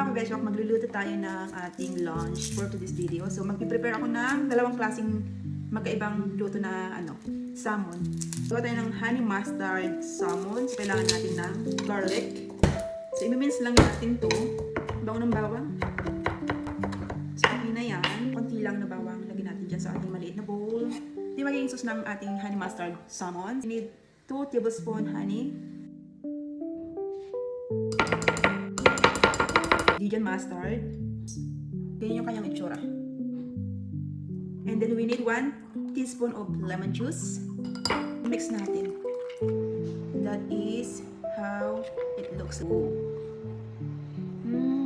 mga kabeshok, magluluto tayo ng ating lunch for today's video. So magpiprepare ako ng dalawang klaseng magkaibang luto na salmon. Gawa tayo ng honey mustard salmon. So kailangan natin ng garlic. So i-mince lang natin to. Bawang ng bawang. So okay na yan. Konti lang na bawang. Lagyan natin dyan sa ating maliit na bowl. Ito yung magiging sauce ng ating honey mustard salmon. We need 2 tablespoon honey. Dijon mustard. Ganyan yung kanyang itsura. And then we need 1 teaspoon of lemon juice. Mix natin. That is how it looks.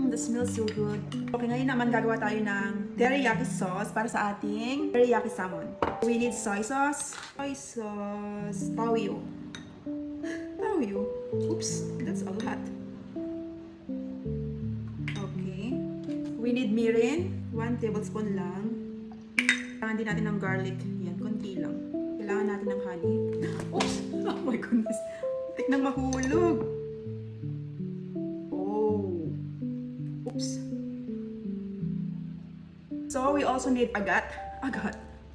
The smells so good. Okay, ngayon naman gagawa tayo ng teriyaki sauce para sa ating teriyaki salmon. We need soy sauce, toyo. Oops, that's a lot. We need mirin, 1 tablespoon lang. Kailangan din natin ng garlic. Yan, konti lang. Kailangan natin ng honey. Oops! Oh my goodness. Tik nang mahulog. Oh. Oops. So, we also need agat.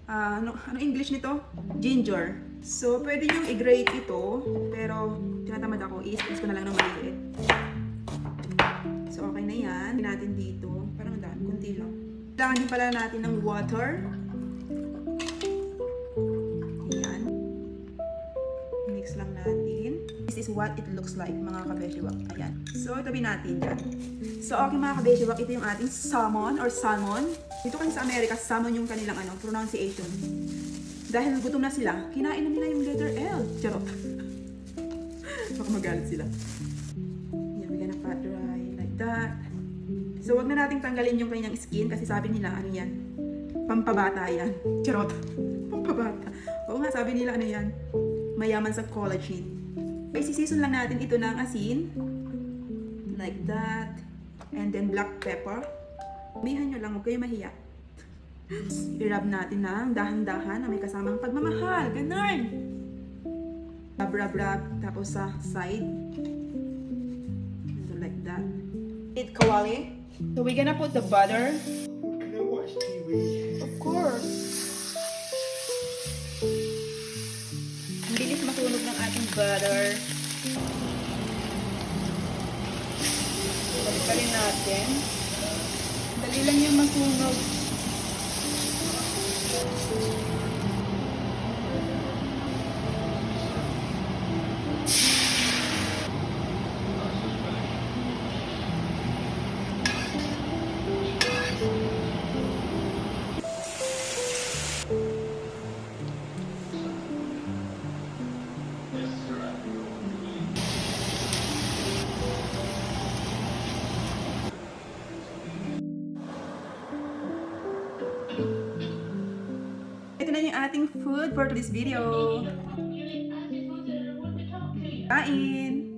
Ano English nito? Ginger. So, pwede yung i-grate ito. Pero, tinatamad ako. I-squeeze ko na lang ng maliit. So, okay na yan. Hindi natin dito. Parang daan. Kunti lang. Kailangan din pala natin ng water. Ayan. Mix lang natin. This is what it looks like, mga kabeshiwak. Ayan. So, tabi natin dyan. So, okay mga kabeshiwak. Ito yung ating salmon or salmon. Dito kasi sa Amerika, salmon yung kanilang pronunciation. Dahil gutom na sila, kinain na nila yung letter L. Charot. Baka magalit sila. That. So, wag na nating tanggalin yung kanyang skin kasi sabi nila, ano yan? Pampabata yan. Charot. Pampabata. Oo nga, sabi nila, ano yan? Mayaman sa collagen. Isisison lang natin ito ng asin. Like that. And then black pepper. Umihan nyo lang, huwag kayo mahiya. I-rub natin ng dahan-dahan na may kasamang pagmamahal. Ganun! Rub. Tapos sa side. So, like that. Eat kawali. So we're gonna put the butter. Can I watch TV? Of course. Ang bilis masunog ng ating butter. Balik pa rin natin. Dali lang yung masunog. Ito na yung ating food for today's video. Kain!